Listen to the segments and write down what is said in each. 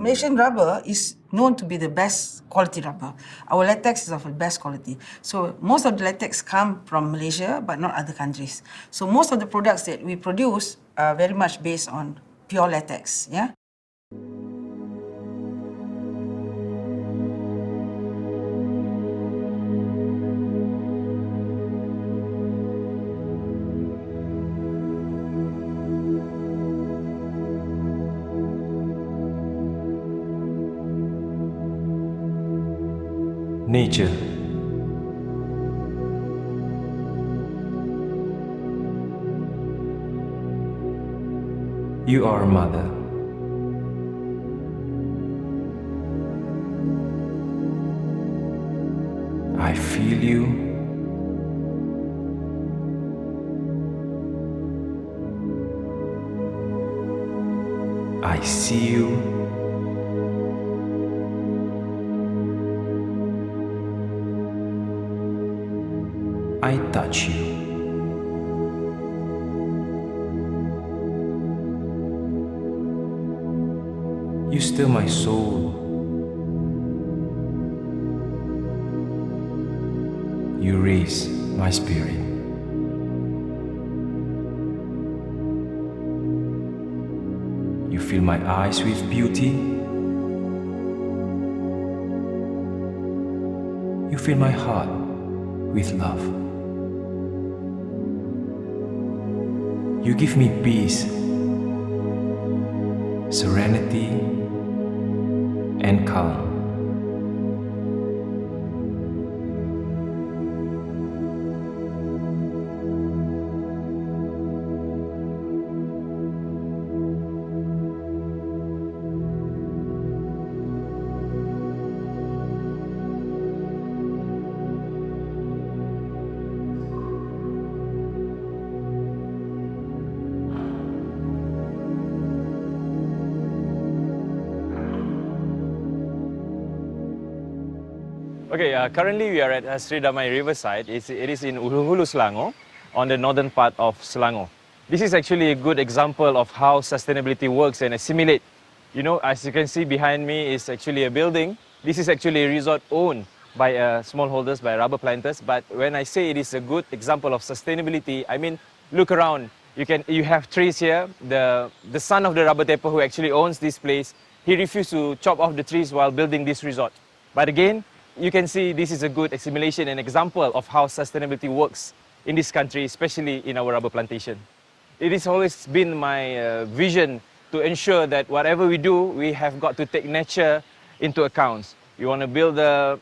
Malaysian rubber is known to be the best quality rubber. Our latex is of the best quality. So most of the latex come from Malaysia, but not other countries. So most of the products that we produce are very much based on pure latex, yeah? Nature. You are a mother. I feel you. I see you. I touch you. You stir my soul. You raise my spirit. You fill my eyes with beauty. You fill my heart with love. You give me peace, serenity, and calm. Okay, currently we are at Zuraida Riverside. It is in Hulu, Selangor, on the northern part of Selangor. This is actually a good example of how sustainability works and assimilate. You know, as you can see behind me is actually a building. This is actually a resort owned by smallholders, by rubber planters. But when I say it is a good example of sustainability, I mean, look around. You have trees here. The son of the rubber tapper who actually owns this place, he refused to chop off the trees while building this resort. But again, you can see this is a good assimilation and example of how sustainability works in this country, especially in our rubber plantation. It has always been my vision to ensure that whatever we do, we have got to take nature into account. You want to build a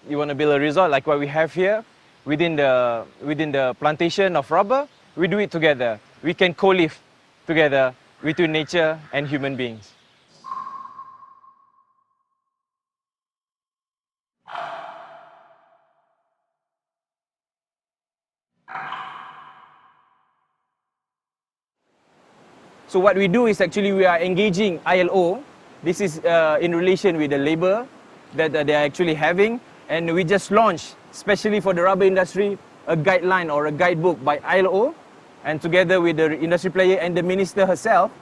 resort like what we have here within the plantation of rubber. We do it together. We can co-live together between nature and human beings. So what we do is actually we are engaging ILO. This is in relation with the labor that they are actually having. And we just launched, especially for the rubber industry, a guideline or a guidebook by ILO. And together with the industry player and the minister herself,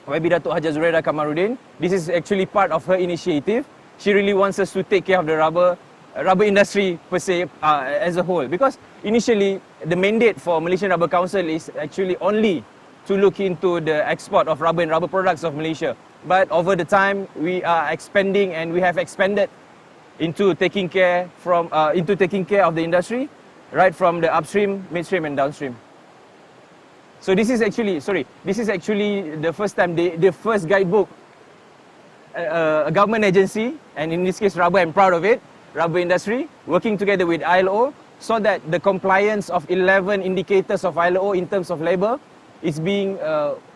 YB Datuk Haja Zuraida Kamaruddin, this is actually part of her initiative. She really wants us to take care of the rubber industry per se as a whole. Because initially, the mandate for Malaysian Rubber Council is actually only to look into the export of rubber and rubber products of Malaysia. But over the time, we are expanding and we have expanded into taking care of the industry, right from the upstream, midstream, and downstream. So this is actually the first time, the first guidebook, a government agency, and in this case, rubber, I'm proud of it, rubber industry, working together with ILO, so that the compliance of 11 indicators of ILO in terms of labor is being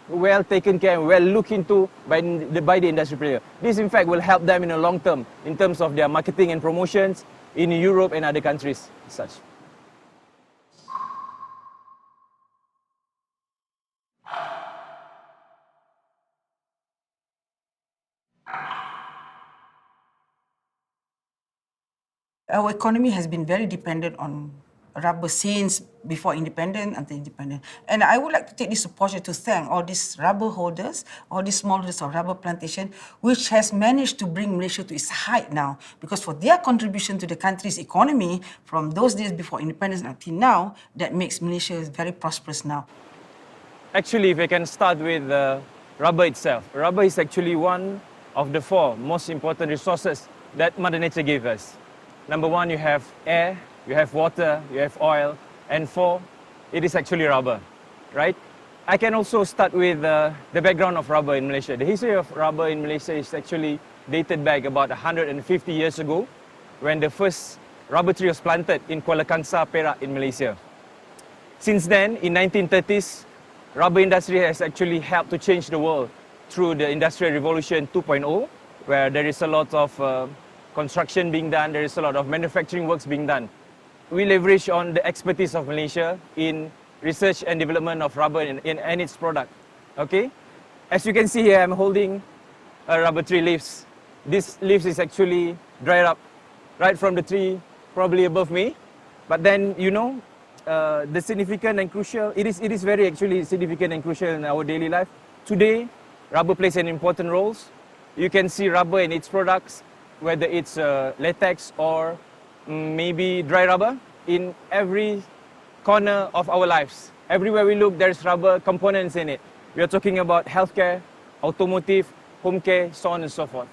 well taken care and well looked into by the industry player. This, in fact, will help them in the long term in terms of their marketing and promotions in Europe and other countries, such. Our economy has been very dependent on rubber since before independent until independent. And I would like to take this opportunity to thank all these rubber holders, all these smallholders of rubber plantation, which has managed to bring Malaysia to its height now, because for their contribution to the country's economy from those days before independence until now, that makes Malaysia very prosperous now. Actually, if I can start with rubber itself. Rubber is actually one of the four most important resources that Mother Nature gave us. Number one, you have air, you have water, you have oil, and four, it is actually rubber, right? I can also start with the background of rubber in Malaysia. The history of rubber in Malaysia is actually dated back about 150 years ago, when the first rubber tree was planted in Kuala Kangsar, Perak in Malaysia. Since then, in 1930s, rubber industry has actually helped to change the world through the Industrial Revolution 2.0, where there is a lot of construction being done, there is a lot of manufacturing works being done. We leverage on the expertise of Malaysia in research and development of rubber and its product. Okay? As you can see here, I'm holding a rubber tree leaves. This leaves is actually dried up right from the tree, probably above me. But then, you know, the significant and crucial, it is very actually significant and crucial in our daily life. Today, rubber plays an important role. You can see rubber and its products, whether it's latex or maybe dry rubber, in every corner of our lives. Everywhere we look, there's rubber components in it. We are talking about healthcare, automotive, home care, so on and so forth.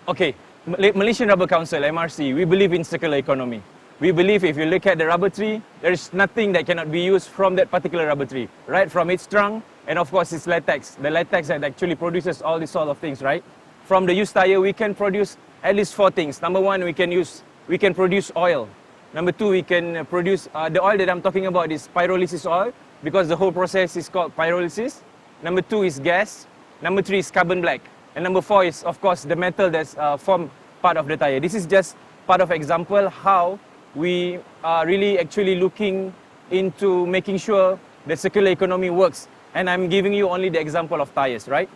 Okay, Malaysian Rubber Council, MRC, we believe in circular economy. We believe if you look at the rubber tree, there is nothing that cannot be used from that particular rubber tree, right? From its trunk, and of course its latex. The latex that actually produces all these sort of things, right? From the used tire, we can produce at least four things. Number one, we can produce oil. Number two, we can produce, the oil that I'm talking about is pyrolysis oil, because the whole process is called pyrolysis. Number two is gas. Number three is carbon black. And number four is, of course, the metal that's formed part of the tire. This is just part of example how we are really actually looking into making sure the circular economy works. And I'm giving you only the example of tires, right?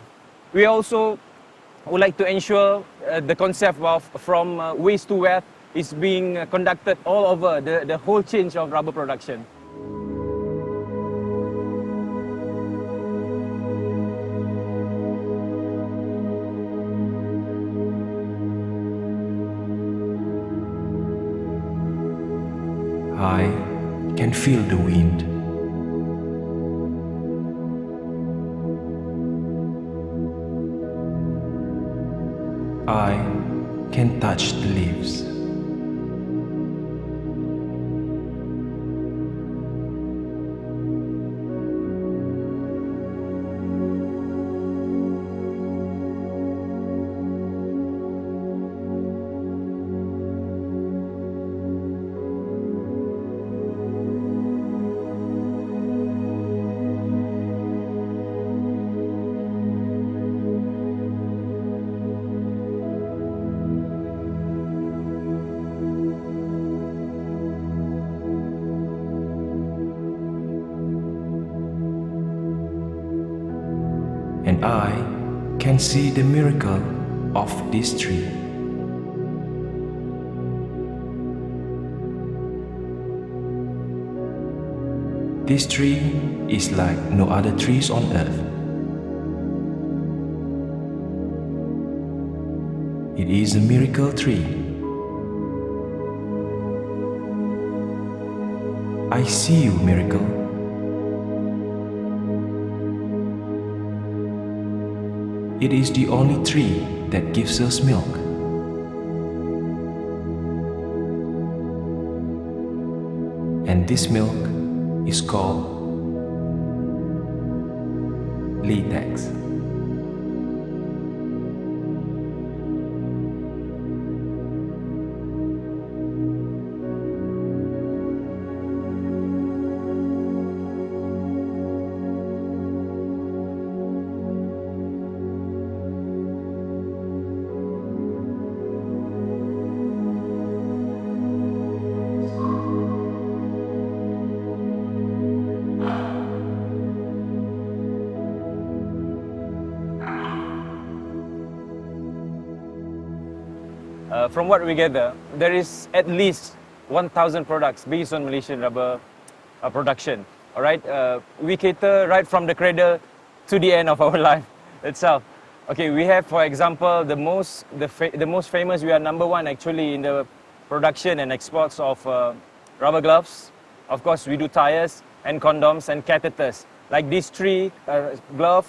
We also would like to ensure the concept of from waste to wealth is being conducted all over the whole change of rubber production. I can feel the wind. I can touch the leaves. And I can see the miracle of this tree. This tree is like no other trees on earth. It is a miracle tree. I see you, miracle. It is the only tree that gives us milk. And this milk is called latex. from what we gather, there is at least 1,000 products based on Malaysian rubber production. All right, we cater right from the cradle to the end of our life itself. Okay, we have, for example, the most famous. We are number one actually in the production and exports of rubber gloves. Of course, we do tires and condoms and catheters. Like these three glove,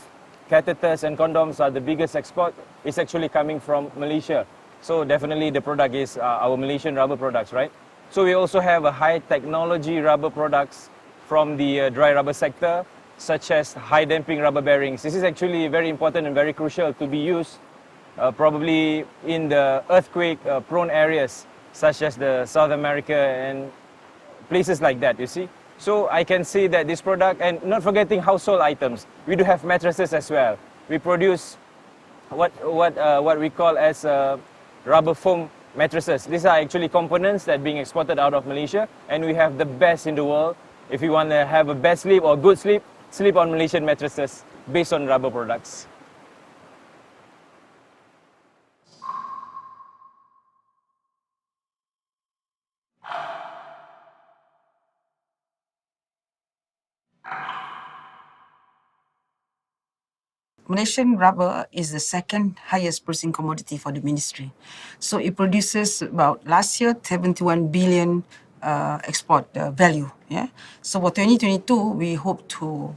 catheters and condoms are the biggest export. It's actually coming from Malaysia. So definitely the product is our Malaysian rubber products, right? So we also have a high technology rubber products from the dry rubber sector, such as high damping rubber bearings. This is actually very important and very crucial to be used probably in the earthquake prone areas, such as the South America and places like that, you see. So I can say that this product, and not forgetting household items, we do have mattresses as well. We produce what we call as rubber foam mattresses. These are actually components that are being exported out of Malaysia, and we have the best in the world. If you want to have a best sleep or good sleep, sleep on Malaysian mattresses based on rubber products. Malaysian rubber is the second highest producing commodity for the ministry. So it produces about, last year, 71 billion export value. Yeah. So for 2022, we hope to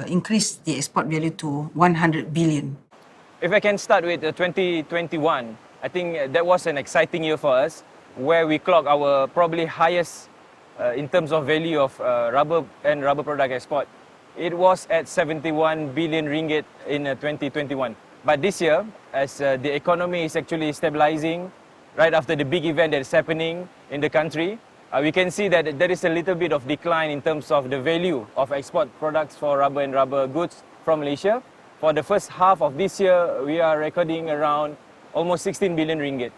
increase the export value to 100 billion. If I can start with 2021, I think that was an exciting year for us, where we clocked our probably highest in terms of value of rubber and rubber product export. It was at 71 billion ringgit in 2021. But this year, as the economy is actually stabilizing, right after the big event that is happening in the country, we can see that there is a little bit of decline in terms of the value of export products for rubber and rubber goods from Malaysia. For the first half of this year, we are recording around almost 16 billion ringgit.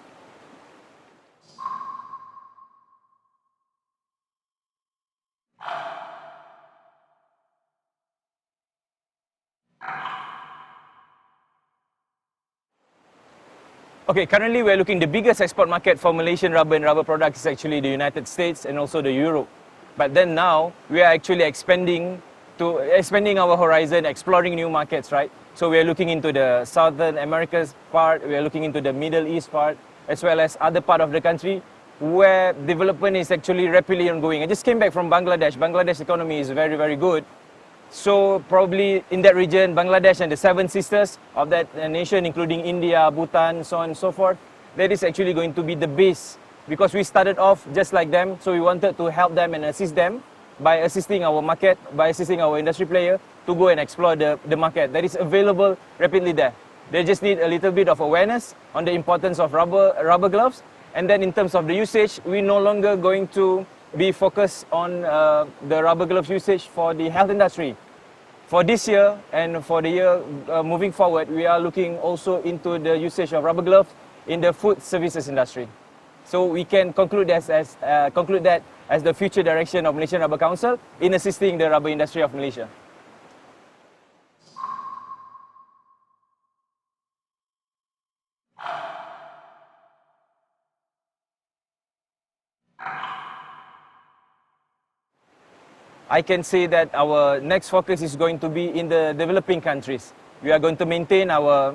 Okay, currently we're looking, the biggest export market for Malaysian rubber and rubber products is actually the United States and also the Europe. But then now we are actually expanding our horizon, exploring new markets, right? So we are looking into the Southern America's part, we are looking into the Middle East part, as well as other part of the country where development is actually rapidly ongoing. I just came back from Bangladesh. Bangladesh economy is very, very good. So probably in that region, Bangladesh and the seven sisters of that nation, including India, Bhutan, so on and so forth, that is actually going to be the base, because we started off just like them. So we wanted to help them and assist them by assisting our market, by assisting our industry player to go and explore the market that is available rapidly there. They just need a little bit of awareness on the importance of rubber gloves. And then in terms of the usage, we're no longer going to be focused on the rubber gloves usage for the health industry. For this year and for the year moving forward, we are looking also into the usage of rubber gloves in the food services industry. So we can conclude that as the future direction of Malaysian Rubber Council in assisting the rubber industry of Malaysia. I can say that our next focus is going to be in the developing countries. We are going to maintain our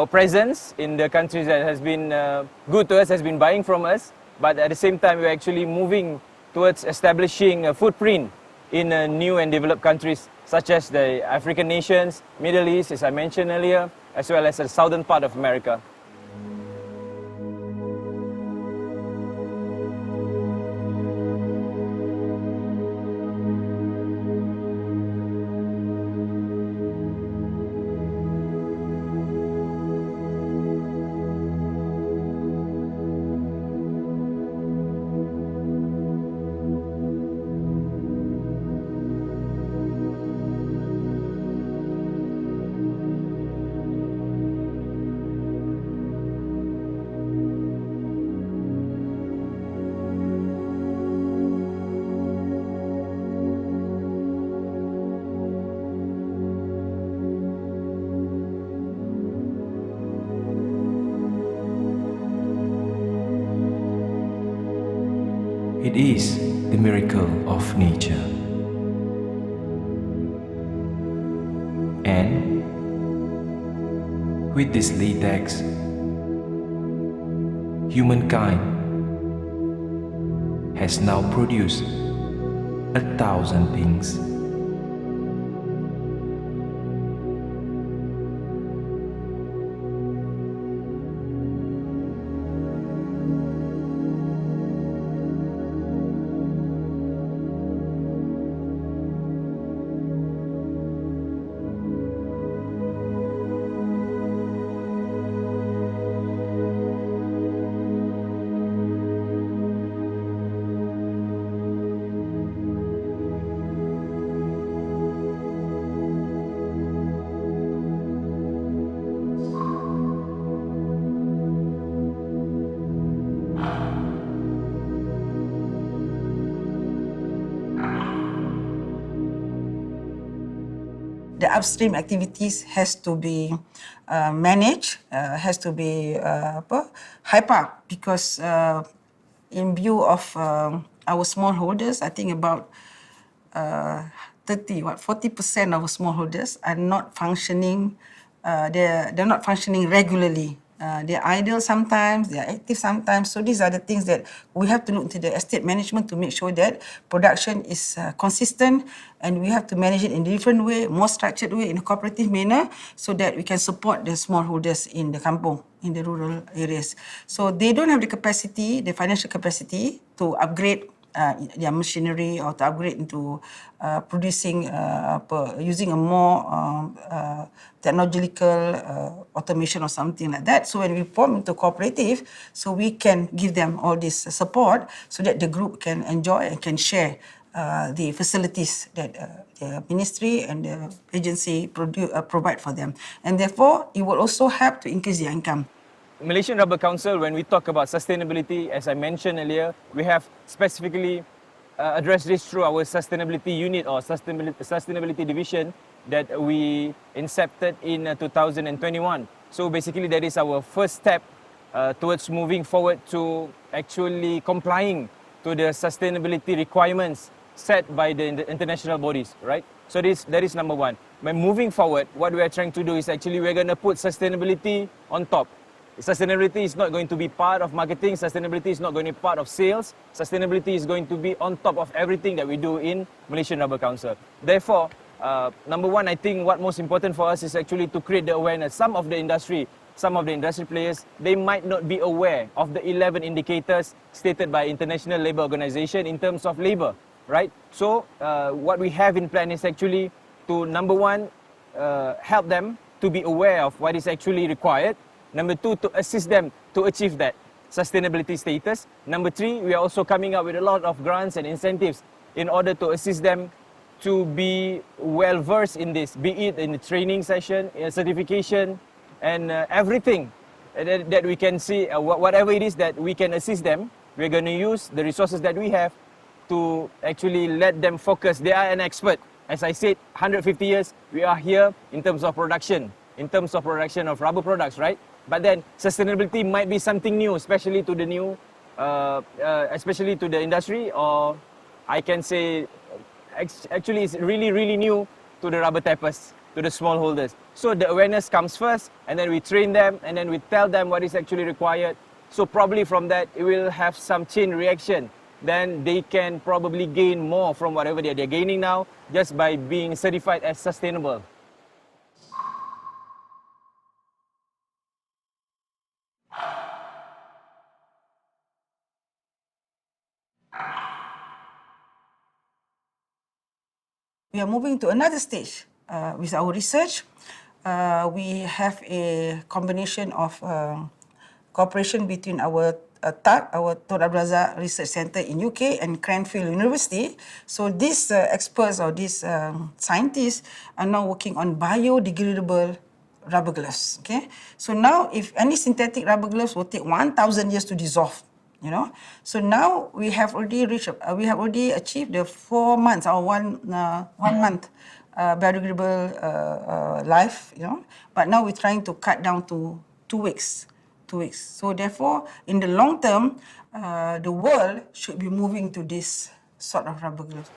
presence in the countries that has been good to us, has been buying from us, but at the same time we're actually moving towards establishing a footprint in new and developed countries such as the African nations, Middle East, as I mentioned earlier, as well as the southern part of America. It is the miracle of nature. And with this latex, humankind has now produced 1,000 things. The upstream activities has to be managed, has to be hype up because in view of our smallholders, I think about 40% of smallholders are not functioning. They're not functioning regularly. They're idle sometimes, they're active sometimes. So these are the things that we have to look into the estate management to make sure that production is consistent, and we have to manage it in a different way, more structured way, in a cooperative manner, so that we can support the smallholders in the kampung, in the rural areas. So they don't have the capacity, the financial capacity to upgrade their machinery or to upgrade into producing using a more technological automation or something like that. So when we form into cooperative, so we can give them all this support so that the group can enjoy and can share the facilities that the ministry and the agency provide for them. And therefore, it will also help to increase their income. Malaysian Rubber Council, when we talk about sustainability, as I mentioned earlier, we have specifically addressed this through our sustainability unit or sustainability division that we incepted in 2021. So basically that is our first step towards moving forward to actually complying to the sustainability requirements set by the international bodies, right? So that is number one. By moving forward, what we are trying to do is actually we're going to put sustainability on top. Sustainability is not going to be part of marketing. Sustainability is not going to be part of sales. Sustainability is going to be on top of everything that we do in Malaysian Rubber Council. Therefore, number one, I think what most important for us is actually to create the awareness. Some of the industry players, they might not be aware of the 11 indicators stated by International Labour Organization in terms of labour, right? So what we have in plan is actually to, number one, help them to be aware of what is actually required. Number two, to assist them to achieve that sustainability status. Number three, we are also coming up with a lot of grants and incentives in order to assist them to be well versed in this, be it in the training session, certification, and everything that we can see, whatever it is that we can assist them, we're going to use the resources that we have to actually let them focus. They are an expert. As I said, 150 years, we are here in terms of production of rubber products, right? But then sustainability might be something new, especially to the new, especially to the industry, or I can say actually it's really, really new to the rubber tappers, to the smallholders. So the awareness comes first, and then we train them, and then we tell them what is actually required. So probably from that, it will have some chain reaction. Then they can probably gain more from whatever they're gaining now, just by being certified as sustainable. We are moving to another stage with our research. We have a combination of cooperation between our TAC, our Tun Abdul Razak Research Centre in UK, and Cranfield University. So these experts or these scientists are now working on biodegradable rubber gloves. Okay, so now if any synthetic rubber gloves will take 1,000 years to dissolve. You know, so now we have already reached, we have already achieved the 4 months or one month biodegradable life. You know, but now we're trying to cut down to 2 weeks. 2 weeks. So therefore, in the long term, the world should be moving to this sort of rubber gloves?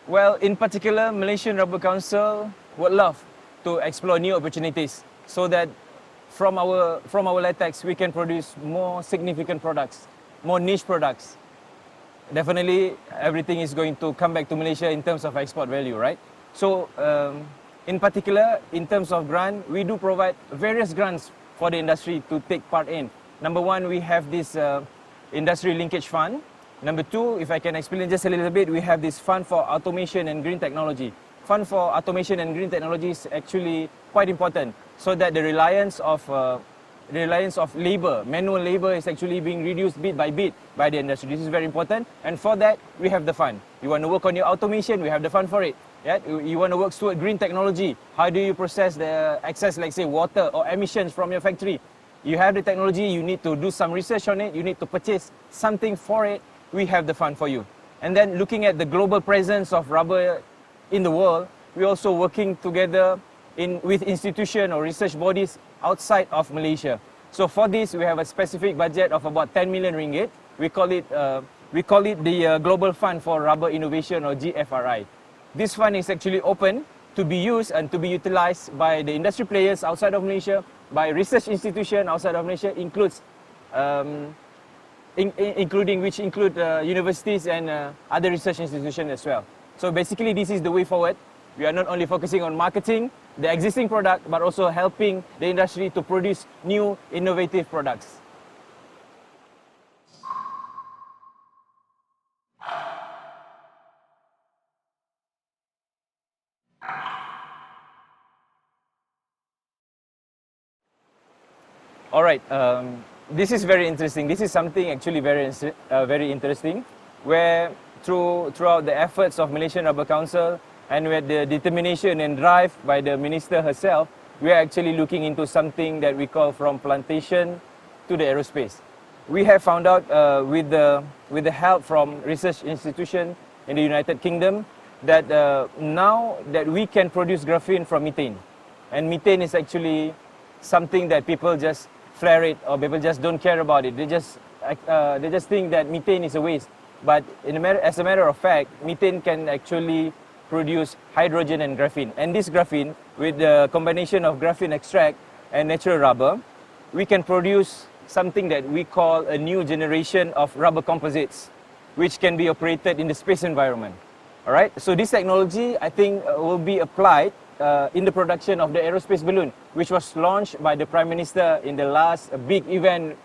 Well, in particular, Malaysian Rubber Council would love to explore new opportunities so that from our latex we can produce more significant products, more niche products. Definitely, everything is going to come back to Malaysia in terms of export value, right? So, in particular, in terms of grant, we do provide various grants for the industry to take part in. Number one, we have this industry linkage fund. Number two, if I can explain just a little bit, we have this fund for automation and green technology. Fund for automation and green technology is actually quite important so that the reliance of labor, manual labor, is actually being reduced bit by the industry. This is very important, and for that we have the fund. You want to work on your automation, we have the fund for it. Yeah? You want to work toward green technology. How do you process the excess, like say, water or emissions from your factory? You have the technology, you need to do some research on it, you need to purchase something for it, we have the fund for you. And then looking at the global presence of rubber in the world, we're also working together with institutions or research bodies outside of Malaysia. So for this, we have a specific budget of about 10 million ringgit. We call it the Global Fund for Rubber Innovation, or GFRI. This fund is actually open to be used and to be utilized by the industry players outside of Malaysia, by research institutions outside of Malaysia, including universities and other research institutions as well. So basically, this is the way forward. We are not only focusing on marketing the existing product, but also helping the industry to produce new, innovative products. All right, this is very interesting. This is something actually very interesting, where throughout the efforts of Malaysian Rubber Council and with the determination and drive by the minister herself, we are actually looking into something that we call from plantation to the aerospace. We have found out with the help from research institution in the United Kingdom that now that we can produce graphene from methane, and methane is actually something that people just flare it, or people just don't care about it. They just think that methane is a waste. But as a matter of fact, methane can actually produce hydrogen and graphene. And this graphene, with the combination of graphene extract and natural rubber, we can produce something that we call a new generation of rubber composites, which can be operated in the space environment. All right. So this technology, I think, will be applied in the production of the aerospace balloon, which was launched by the Prime Minister in the last big event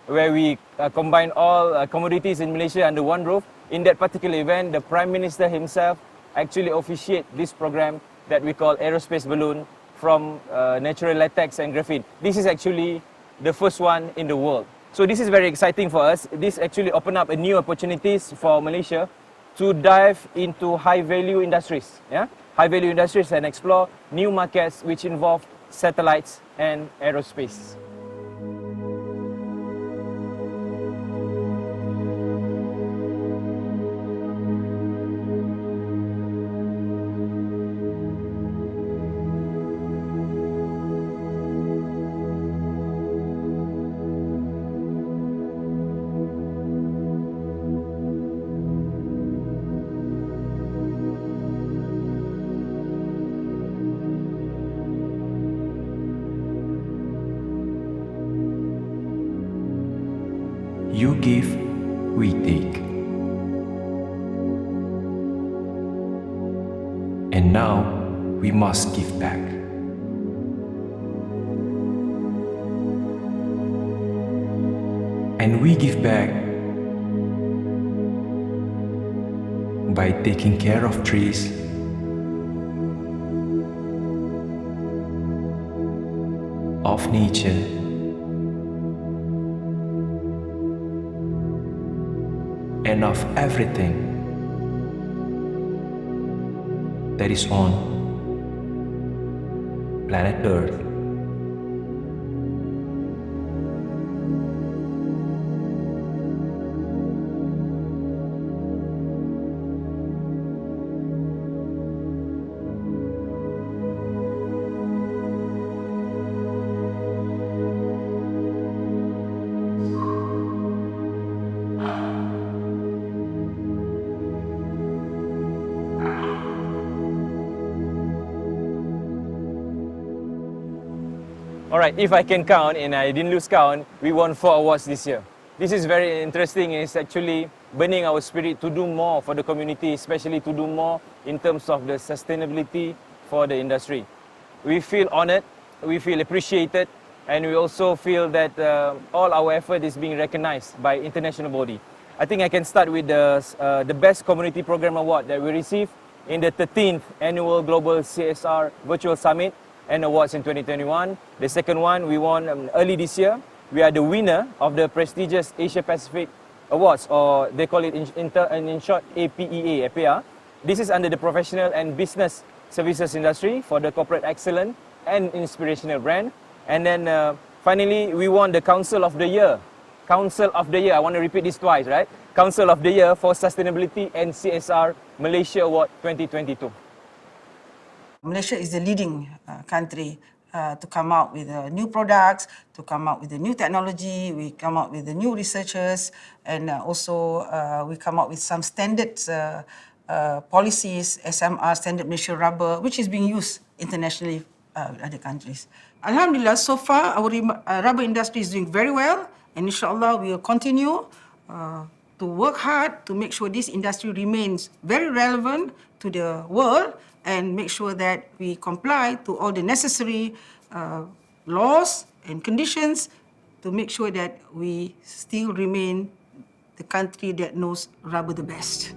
where we combine all commodities in Malaysia under one roof. In that particular event, the Prime Minister himself actually officiate this program that we call aerospace balloon from natural latex and graphene. This is actually the first one in the world. So this is very exciting for us. This actually opened up a new opportunities for Malaysia to dive into high-value industries, high-value industries, and explore new markets which involve satellites and aerospace. You give, we take. And now we must give back. And we give back by taking care of trees, of nature, and of everything that is on planet Earth. All right, if I can count, and I didn't lose count, we won 4 awards this year. This is very interesting. It's actually burning our spirit to do more for the community, especially to do more in terms of the sustainability for the industry. We feel honored, we feel appreciated, and we also feel that all our effort is being recognized by international body. I think I can start with the Best Community Program Award that we received in the 13th Annual Global CSR Virtual Summit and Awards in 2021. The second one we won early this year. We are the winner of the prestigious Asia Pacific Awards, or they call it in short APEA, APEA. This is under the Professional and Business Services industry for the Corporate Excellent and Inspirational Brand. And then finally, we won the Council of the Year. Council of the Year, I want to repeat this twice, right? Council of the Year for Sustainability and CSR Malaysia Award 2022. Malaysia is the leading country to come out with new products, to come out with the new technology. We come out with the new researchers, and also we come out with some standards policies, SMR, Standard Malaysia Rubber, which is being used internationally with other countries. Alhamdulillah, so far our rubber industry is doing very well, and inshallah we will continue to work hard to make sure this industry remains very relevant to the world, and make sure that we comply to all the necessary laws and conditions to make sure that we still remain the country that knows rubber the best.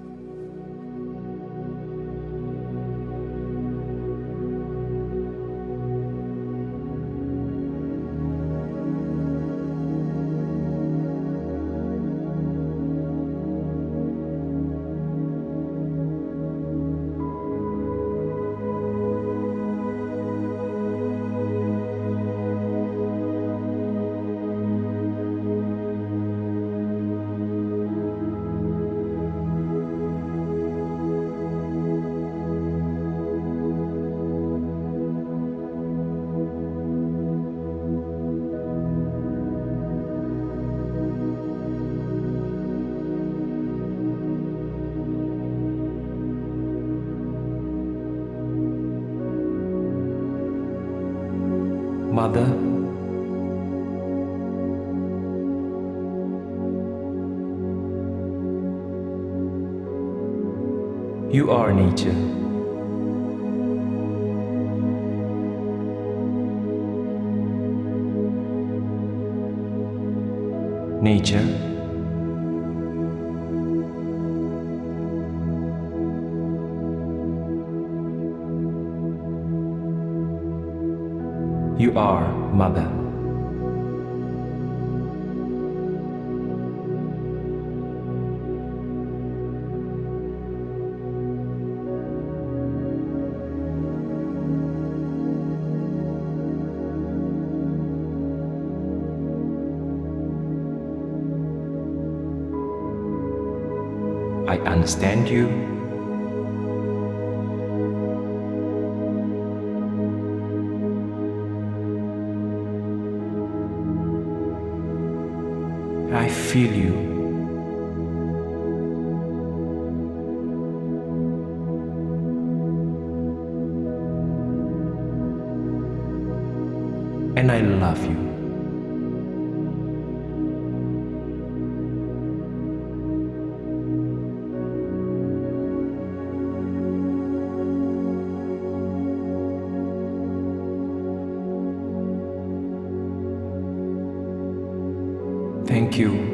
Mother, you are nature. Nature, you are mother. I understand you. I feel you. And I love you. Thank you.